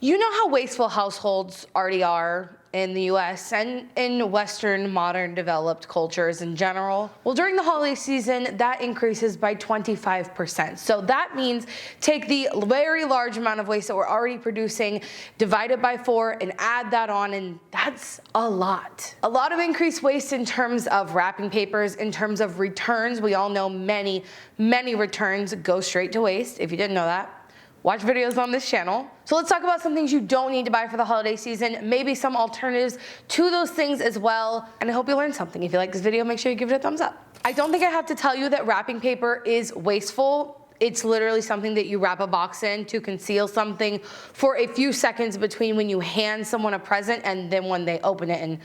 You know how wasteful households already are in the US and in Western modern developed cultures in general? Well, during the holiday season, that increases by 25%. So that means take the very large amount of waste that we're already producing, divide it by 4 and add that on, and that's a lot. A lot of increased waste in terms of wrapping papers, in terms of returns. We all know many returns go straight to waste, if you didn't know that. Watch videos on this channel. So let's talk about some things you don't need to buy for the holiday season, maybe some alternatives to those things as well, and I hope you learned something. If you like this video, make sure you give it a thumbs up. I don't think I have to tell you that wrapping paper is wasteful. It's literally something that you wrap a box in to conceal something for a few seconds between when you hand someone a present and then when they open it and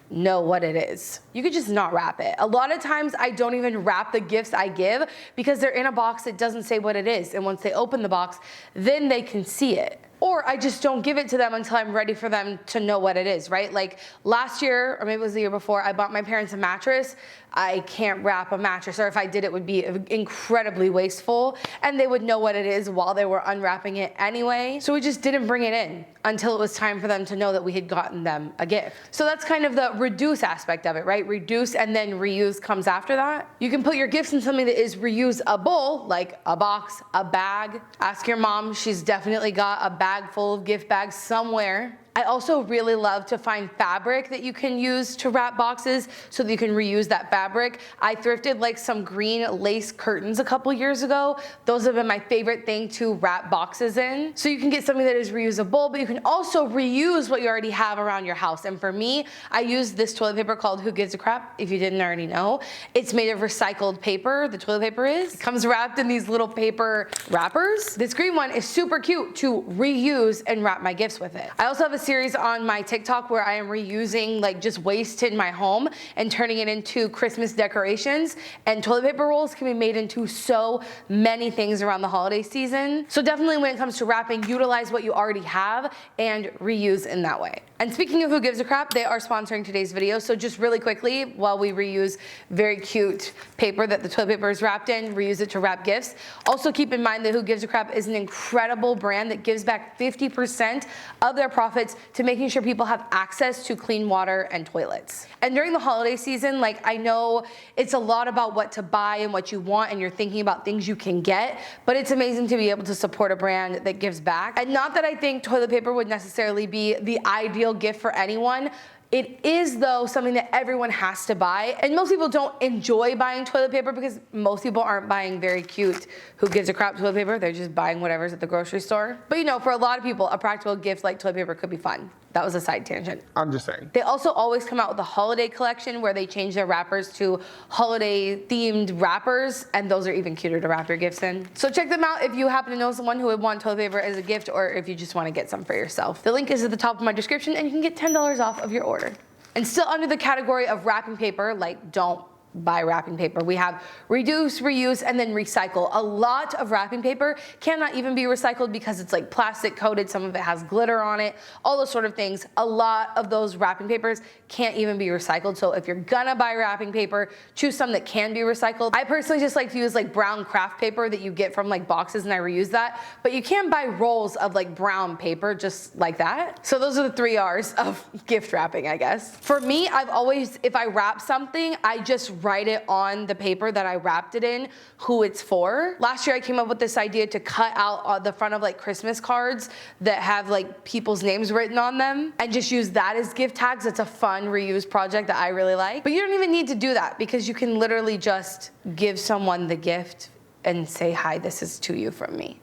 know what it is. You could just not wrap it. A lot of times I don't even wrap the gifts I give because they're in a box that doesn't say what it is, and once they open the box, then they can see it. Or I just don't give it to them until I'm ready for them to know what it is, right? Like last year, or maybe it was the year before, I bought my parents a mattress. I can't wrap a mattress, or if I did, it would be incredibly wasteful, and they would know what it is while they were unwrapping it anyway. So we just didn't bring it in until it was time for them to know that we had gotten them a gift. So that's kind of the reduce aspect of it, right? Reduce and then reuse comes after that. You can put your gifts in something that is reusable, like a box, a bag. Ask your mom, she's definitely got a bag full of gift bags somewhere. I also really love to find fabric that you can use to wrap boxes so that you can reuse that fabric. I thrifted like some green lace curtains a couple years ago. Those have been my favorite thing to wrap boxes in. So you can get something that is reusable, but you can also reuse what you already have around your house. And for me, I use this toilet paper called Who Gives a Crap, if you didn't already know. It's made of recycled paper, the toilet paper is. It comes wrapped in these little paper wrappers. This green one is super cute to reuse and wrap my gifts with it. I also have a series on my TikTok where I am reusing like just waste in my home and turning it into Christmas decorations, and toilet paper rolls can be made into so many things around the holiday season. So definitely when it comes to wrapping, utilize what you already have and reuse in that way. And speaking of Who Gives a Crap, they are sponsoring today's video. So just really quickly, while we reuse very cute paper that the toilet paper is wrapped in, reuse it to wrap gifts. Also keep in mind that Who Gives a Crap is an incredible brand that gives back 50% of their profits to making sure people have access to clean water and toilets. And during the holiday season, like I know it's a lot about what to buy and what you want, and you're thinking about things you can get, but it's amazing to be able to support a brand that gives back. And not that I think toilet paper would necessarily be the ideal gift for anyone. It is, though, something that everyone has to buy, and most people don't enjoy buying toilet paper because most people aren't buying very cute Who Gives a Crap toilet paper. They're just buying whatever's at the grocery store. But you know, for a lot of people, a practical gift like toilet paper could be fun. That was a side tangent. I'm just saying. They also always come out with a holiday collection where they change their wrappers to holiday themed wrappers, and those are even cuter to wrap your gifts in. So check them out if you happen to know someone who would want toilet paper as a gift, or if you just want to get some for yourself. The link is at the top of my description, and you can get $10 off of your order. And still under the category of wrapping paper, like don't buy wrapping paper, we have reduce, reuse, and then recycle. A lot of wrapping paper cannot even be recycled because it's like plastic coated, some of it has glitter on it, all those sort of things. A lot of those wrapping papers can't even be recycled. So if you're gonna buy wrapping paper, choose some that can be recycled. I personally just like to use like brown craft paper that you get from like boxes, and I reuse that, but you can buy rolls of like brown paper just like that. So those are the 3 R's of gift wrapping, I guess. For me, I've always, if I wrap something, I just write it on the paper that I wrapped it in who it's for. Last year I came up with this idea to cut out the front of like Christmas cards that have like people's names written on them and just use that as gift tags. It's a fun reuse project that I really like. But you don't even need to do that because you can literally just give someone the gift and say, hi, this is to you from me.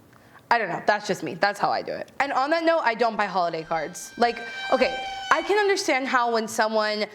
I don't know, that's just me. That's how I do it. And on that note, I don't buy holiday cards. Like, okay, I can understand how when someone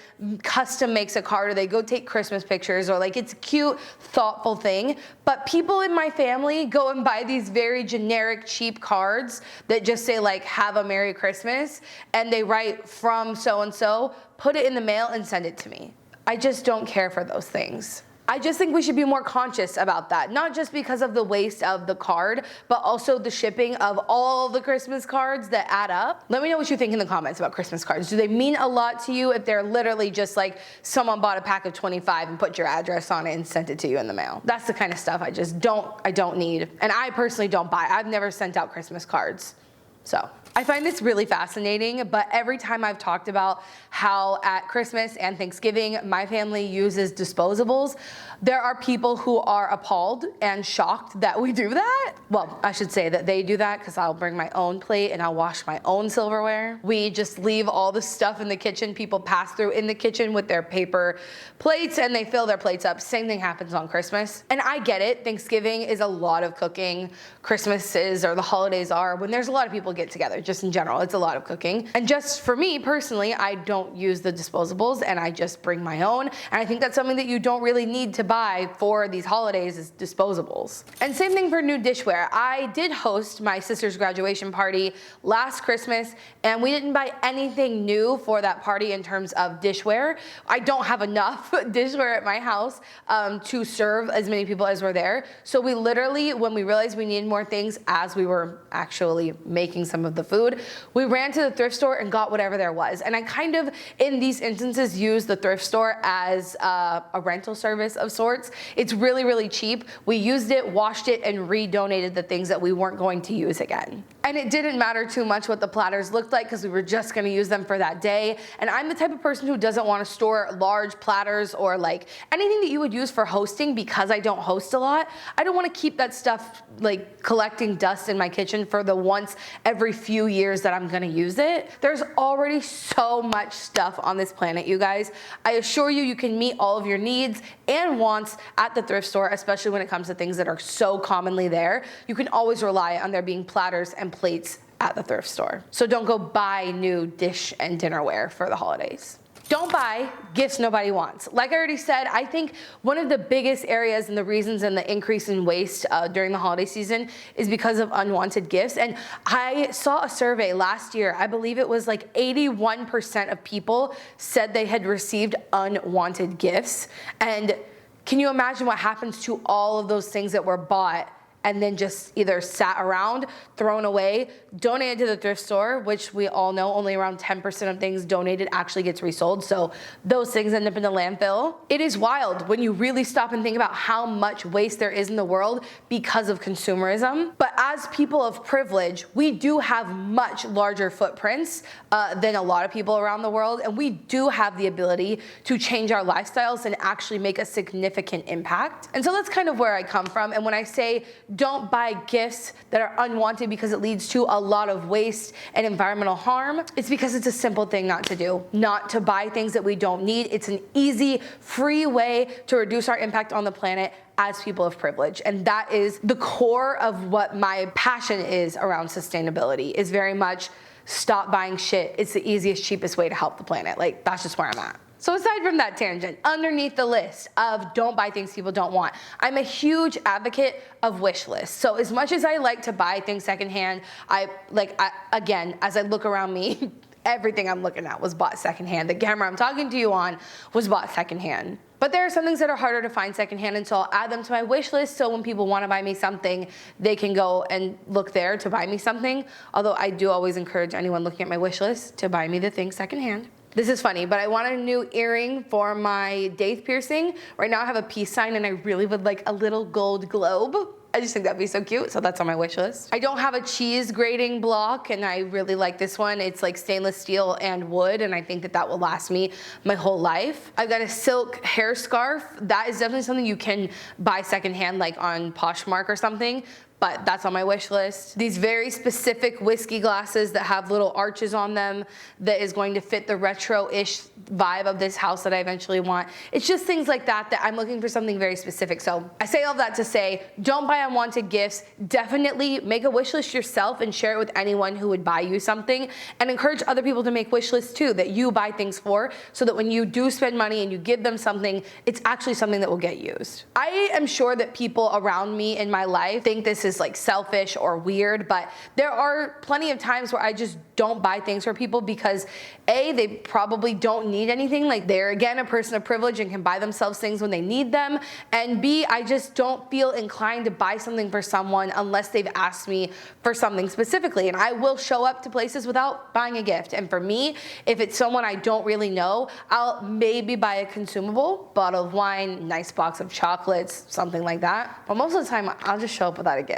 custom makes a card or they go take Christmas pictures or like it's a cute, thoughtful thing, but people in my family go and buy these very generic, cheap cards that just say like, have a Merry Christmas, and they write from so-and-so, put it in the mail and send it to me. I just don't care for those things. I just think we should be more conscious about that, not just because of the waste of the card, but also the shipping of all the Christmas cards that add up. Let me know what you think in the comments about Christmas cards. Do they mean a lot to you if they're literally just like someone bought a pack of 25 and put your address on it and sent it to you in the mail? That's the kind of stuff I don't need. And I personally don't buy. I've never sent out Christmas cards. So I find this really fascinating, but every time I've talked about how at Christmas and Thanksgiving my family uses disposables, there are people who are appalled and shocked that we do that. Well, I should say that they do that because I'll bring my own plate and I'll wash my own silverware. We just leave all the stuff in the kitchen. People pass through in the kitchen with their paper plates and they fill their plates up. Same thing happens on Christmas. And I get it. Thanksgiving is a lot of cooking. Christmas is, or the holidays are, when there's a lot of people get together. Just in general, it's a lot of cooking. And just for me personally, I don't use the disposables and I just bring my own. And I think that's something that you don't really need to buy for these holidays is disposables. And same thing for new dishware. I did host my sister's graduation party last Christmas and we didn't buy anything new for that party in terms of dishware. I don't have enough dishware at my house to serve as many people as were there. So we literally, when we realized we needed more things as we were actually making some of the food, we ran to the thrift store and got whatever there was. And I kind of, in these instances, use the thrift store as a rental service of sorts. It's really, really cheap. We used it, washed it, and re-donated the things that we weren't going to use again. And it didn't matter too much what the platters looked like because we were just gonna use them for that day. And I'm the type of person who doesn't want to store large platters or like anything that you would use for hosting because I don't host a lot. I don't want to keep that stuff like collecting dust in my kitchen for the once every few years that I'm gonna use it. There's already so much stuff on this planet, you guys. I assure you, you can meet all of your needs and wants at the thrift store, especially when it comes to things that are so commonly there. You can always rely on there being platters and plates at the thrift store. So don't go buy new dish and dinnerware for the holidays. Don't buy gifts nobody wants. Like I already said, I think one of the biggest areas and the reasons in the increase in waste during the holiday season is because of unwanted gifts. And I saw a survey last year, I believe it was like 81% of people said they had received unwanted gifts. And can you imagine what happens to all of those things that were bought and then just either sat around, thrown away, donated to the thrift store, which we all know only around 10% of things donated actually gets resold. So those things end up in the landfill. It is wild when you really stop and think about how much waste there is in the world because of consumerism. But as people of privilege, we do have much larger footprints than a lot of people around the world. And we do have the ability to change our lifestyles and actually make a significant impact. And so that's kind of where I come from. And when I say don't buy gifts that are unwanted because it leads to a lot of waste and environmental harm, it's because it's a simple thing not to do. Not to buy things that we don't need. It's an easy, free way to reduce our impact on the planet as people of privilege. And that is the core of what my passion is around sustainability, is very much stop buying shit. It's the easiest, cheapest way to help the planet. Like, that's just where I'm at. So aside from that tangent, underneath the list of don't buy things people don't want, I'm a huge advocate of wish lists. So as much as I like to buy things secondhand, again, as I look around me, everything I'm looking at was bought secondhand. The camera I'm talking to you on was bought secondhand. But there are some things that are harder to find secondhand, and so I'll add them to my wish list so when people want to buy me something, they can go and look there to buy me something. Although I do always encourage anyone looking at my wish list to buy me the thing secondhand. This is funny, but I want a new earring for my daith piercing. Right now I have a peace sign and I really would like a little gold globe. I just think that'd be so cute, so that's on my wish list. I don't have a cheese grating block and I really like this one. It's like stainless steel and wood and I think that that will last me my whole life. I've got a silk hair scarf. That is definitely something you can buy secondhand like on Poshmark or something. But that's on my wish list. These very specific whiskey glasses that have little arches on them that is going to fit the retro-ish vibe of this house that I eventually want. It's just things like that that I'm looking for something very specific. So I say all that to say, don't buy unwanted gifts. Definitely make a wish list yourself and share it with anyone who would buy you something, and encourage other people to make wish lists too that you buy things for, so that when you do spend money and you give them something, it's actually something that will get used. I am sure that people around me in my life think this is like selfish or weird, but there are plenty of times where I just don't buy things for people because A, they probably don't need anything, like they're again a person of privilege and can buy themselves things when they need them, and B, I just don't feel inclined to buy something for someone unless they've asked me for something specifically. And I will show up to places without buying a gift, and for me, if it's someone I don't really know, I'll maybe buy a consumable, bottle of wine, nice box of chocolates, something like that, but most of the time I'll just show up without a gift.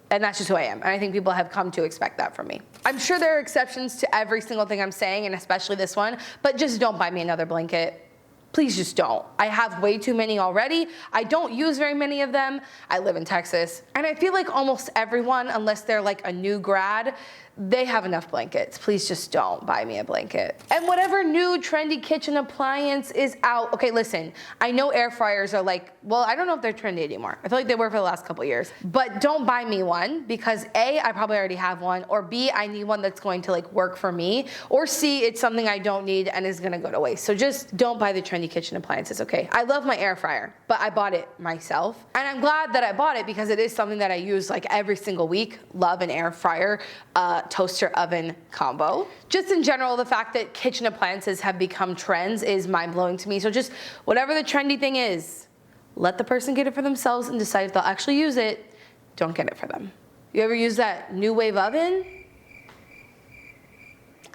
And that's just who I am. And I think people have come to expect that from me. I'm sure there are exceptions to every single thing I'm saying, and especially this one, but just don't buy me another blanket. Please just don't. I have way too many already. I don't use very many of them. I live in Texas. And I feel like almost everyone, unless they're like a new grad, they have enough blankets. Please just don't buy me a blanket. And whatever new trendy kitchen appliance is out. Okay, listen, I know air fryers are like, well, I don't know if they're trendy anymore. I feel like they were for the last couple years. But don't buy me one because A, I probably already have one, or B, I need one that's going to like work for me, or C, it's something I don't need and is gonna go to waste. So just don't buy the trendy kitchen appliances, okay? I love my air fryer, but I bought it myself. And I'm glad that I bought it because it is something that I use like every single week. Love an air fryer. Toaster oven combo. Just in general, the fact that kitchen appliances have become trends is mind-blowing to me. So just whatever the trendy thing is, let the person get it for themselves and decide if they'll actually use it. Don't get it for them. You ever use that new wave oven?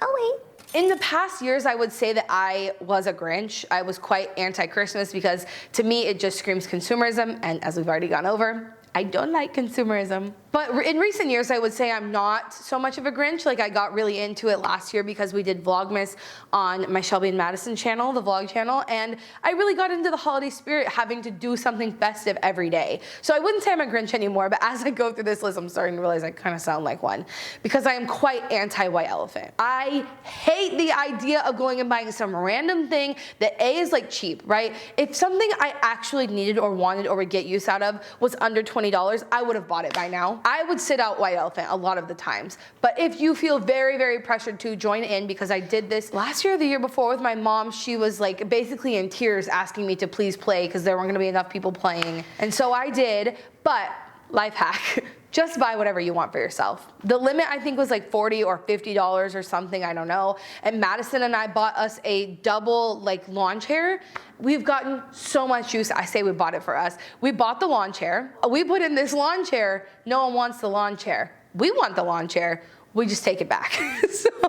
Oh wait. In the past years, I would say that I was a Grinch. I was quite anti-Christmas because to me, it just screams consumerism, and as we've already gone over, I don't like consumerism. But in recent years, I would say I'm not so much of a Grinch. Like I got really into it last year because we did Vlogmas on my Shelby and Madison channel, the vlog channel, and I really got into the holiday spirit, having to do something festive every day. So I wouldn't say I'm a Grinch anymore, but as I go through this list, I'm starting to realize I kind of sound like one because I am quite anti-white elephant. I hate the idea of going and buying some random thing that A is like cheap, right? If something I actually needed or wanted or would get use out of was under $20, I would have bought it by now. I would sit out white elephant a lot of the times. But if you feel very, very pressured to join in, because I did this last year or the year before with my mom, she was like basically in tears asking me to please play because there weren't gonna be enough people playing. And so I did, but life hack. Just buy whatever you want for yourself. The limit I think was like $40 or $50 or something, I don't know. And Madison and I bought us a double like lawn chair. We've gotten so much use. I say we bought it for us. We bought the lawn chair. We put in this lawn chair. No one wants the lawn chair. We want the lawn chair. We just take it back.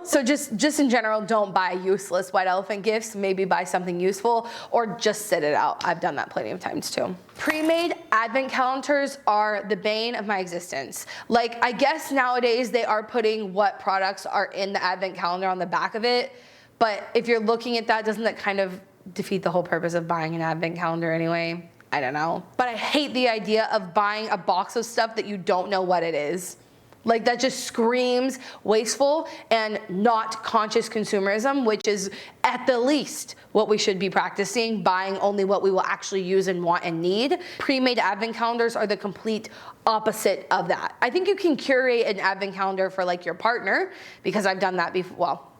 So just in general, don't buy useless white elephant gifts. Maybe buy something useful or just sit it out. I've done that plenty of times too. Pre-made advent calendars are the bane of my existence. Like, I guess nowadays they are putting what products are in the advent calendar on the back of it. But if you're looking at that, doesn't that kind of defeat the whole purpose of buying an advent calendar anyway? I don't know. But I hate the idea of buying a box of stuff that you don't know what it is. Like that just screams wasteful and not conscious consumerism, which is at the least what we should be practicing, buying only what we will actually use and want and need. Pre-made advent calendars are the complete opposite of that. I think you can curate an advent calendar for like your partner, because I've done that before. Well,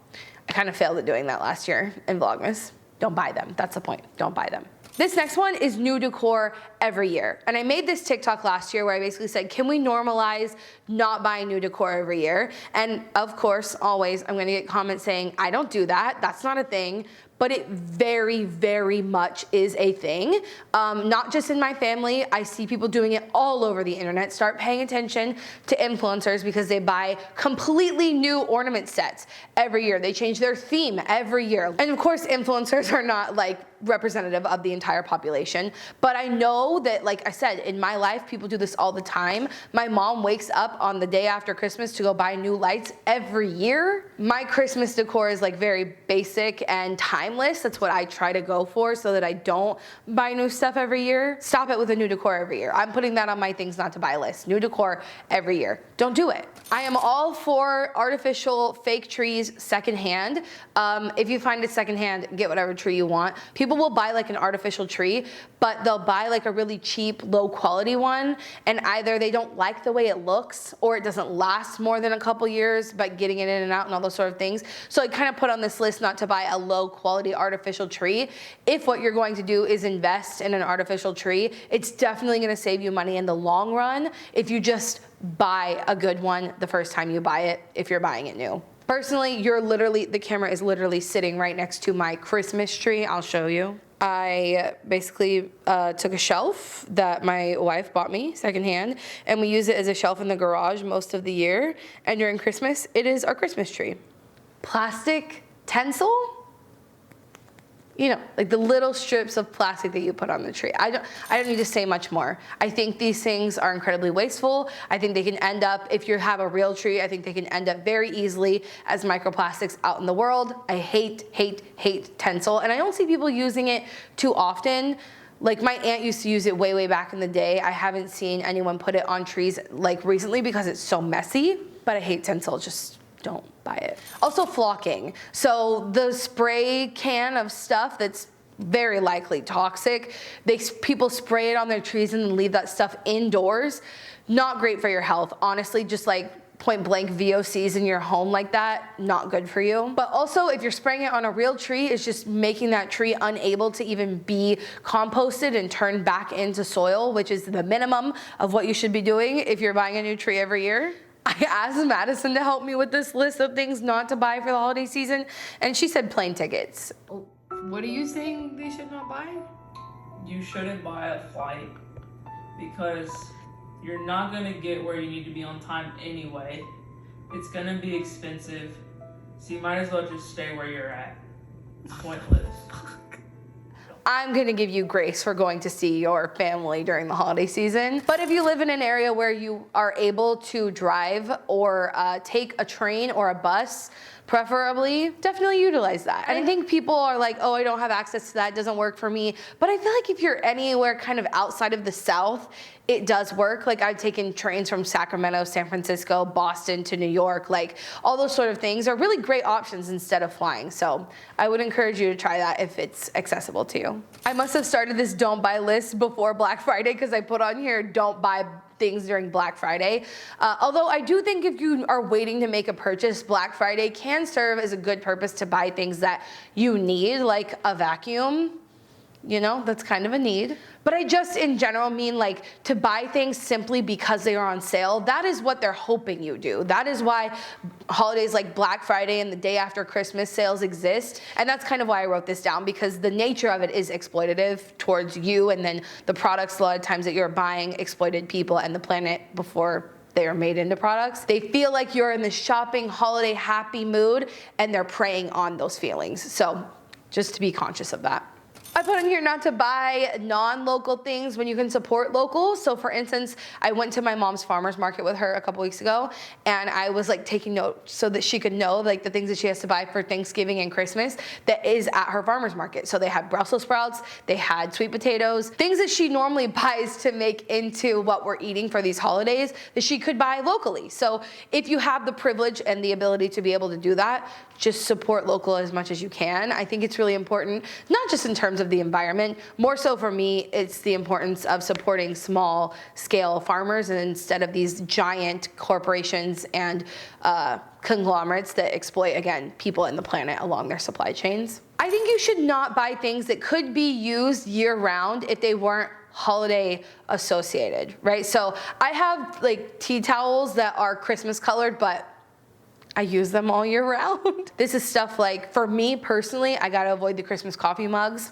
I kind of failed at doing that last year in Vlogmas. Don't buy them. That's the point. Don't buy them. This next one is new decor every year. And I made this TikTok last year where I basically said, can we normalize not buying new decor every year? And of course, always, I'm gonna get comments saying, I don't do that, that's not a thing. But it very, very much is a thing. Not just in my family, I see people doing it all over the internet. Start paying attention to influencers because they buy completely new ornament sets every year. They change their theme every year. And of course, influencers are not like representative of the entire population. But I know that, like I said, in my life, people do this all the time. My mom wakes up on the day after Christmas to go buy new lights every year. My Christmas decor is like very basic and timeless. That's what I try to go for so that I don't buy new stuff every year. Stop it with a new decor every year. I'm putting that on my things not to buy list. New decor every year. Don't do it. I am all for artificial fake trees secondhand. If you find it secondhand, get whatever tree you want. People will buy like an artificial tree, but they'll buy like a really cheap, low quality one, and either they don't like the way it looks or it doesn't last more than a couple years, but getting it in and out and all those sort of things. So I kind of put on this list not to buy a low quality artificial tree. If what you're going to do is invest in an artificial tree, it's definitely going to save you money in the long run if you just buy a good one the first time you buy it, if you're buying it new. Personally, the camera is literally sitting right next to my Christmas tree. I'll show you. I basically took a shelf that my wife bought me secondhand, and we use it as a shelf in the garage most of the year. And during Christmas, it is our Christmas tree. Plastic tinsel? you know, like the little strips of plastic that you put on the tree. I don't need to say much more. I think these things are incredibly wasteful. I think they can end up, if you have a real tree, I think they can end up very easily as microplastics out in the world. I hate tinsel, and I don't see people using it too often. Like my aunt used to use it way back in the day. I haven't seen anyone put it on trees like recently because it's so messy, but I hate tinsel, just don't buy it. Also flocking. So the spray can of stuff that's very likely toxic, people spray it on their trees and then leave that stuff indoors. Not great for your health. Honestly, just like point blank VOCs in your home like that, not good for you. But also if you're spraying it on a real tree, it's just making that tree unable to even be composted and turned back into soil, which is the minimum of what you should be doing if you're buying a new tree every year. I asked Madison to help me with this list of things not to buy for the holiday season, and she said plane tickets. What are you saying they should not buy? You shouldn't buy a flight because you're not gonna get where you need to be on time anyway. It's gonna be expensive, so you might as well just stay where you're at. It's pointless. I'm gonna give you grace for going to see your family during the holiday season. But if you live in an area where you are able to drive or take a train or a bus, preferably, definitely utilize that. And I think people are like, oh, I don't have access to that, it doesn't work for me. But I feel like if you're anywhere kind of outside of the South, it does work. Like I've taken trains from Sacramento, San Francisco, Boston to New York, like all those sort of things are really great options instead of flying. So I would encourage you to try that if it's accessible to you. I must have started this don't buy list before Black Friday because I put on here don't buy things during Black Friday. Although I do think if you are waiting to make a purchase, Black Friday can serve as a good purpose to buy things that you need, like a vacuum. You know, that's kind of a need. But I just in general mean like to buy things simply because they are on sale. That is what they're hoping you do. That is why holidays like Black Friday and the day after Christmas sales exist. And that's kind of why I wrote this down, because the nature of it is exploitative towards you, and then the products a lot of times that you're buying exploited people and the planet before they are made into products. They feel like you're in the shopping holiday happy mood and they're preying on those feelings. So just to be conscious of that. I put in here not to buy non-local things when you can support local. So for instance, I went to my mom's farmer's market with her a couple weeks ago, and I was like taking notes so that she could know like the things that she has to buy for Thanksgiving and Christmas that is at her farmer's market. So they had Brussels sprouts, they had sweet potatoes, things that she normally buys to make into what we're eating for these holidays that she could buy locally. So if you have the privilege and the ability to be able to do that, just support local as much as you can. I think it's really important, not just in terms of the environment, more so for me, it's the importance of supporting small scale farmers and instead of these giant corporations and conglomerates that exploit, again, people and the planet along their supply chains. I think you should not buy things that could be used year round if they weren't holiday associated, right? So I have like tea towels that are Christmas colored, but I use them all year round. This is stuff like, for me personally, I gotta avoid the Christmas coffee mugs.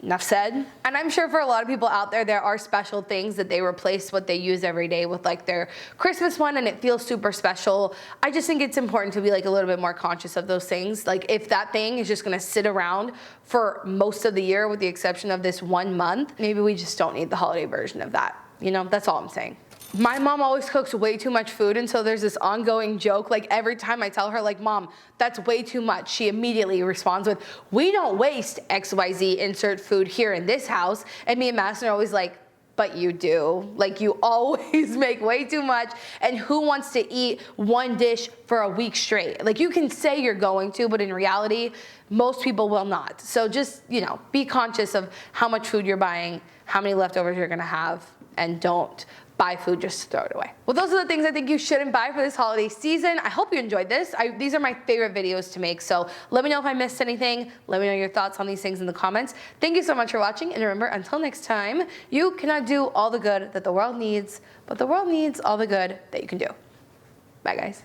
Enough said. And I'm sure for a lot of people out there, there are special things that they replace what they use every day with like their Christmas one, and it feels super special. I just think it's important to be like a little bit more conscious of those things. Like if that thing is just gonna sit around for most of the year with the exception of this 1 month, maybe we just don't need the holiday version of that. You know, that's all I'm saying. My mom always cooks way too much food, and so there's this ongoing joke, like every time I tell her like, Mom, that's way too much, she immediately responds with, we don't waste XYZ insert food here in this house. And me and Madison are always like, but you do. Like you always make way too much, and who wants to eat one dish for a week straight? Like you can say you're going to, but in reality, most people will not. So just, you know, be conscious of how much food you're buying, how many leftovers you're gonna have, and don't buy food just to throw it away. Well, those are the things I think you shouldn't buy for this holiday season. I hope you enjoyed this. These are my favorite videos to make, so let me know if I missed anything. Let me know your thoughts on these things in the comments. Thank you so much for watching, and remember, until next time, you cannot do all the good that the world needs, but the world needs all the good that you can do. Bye, guys.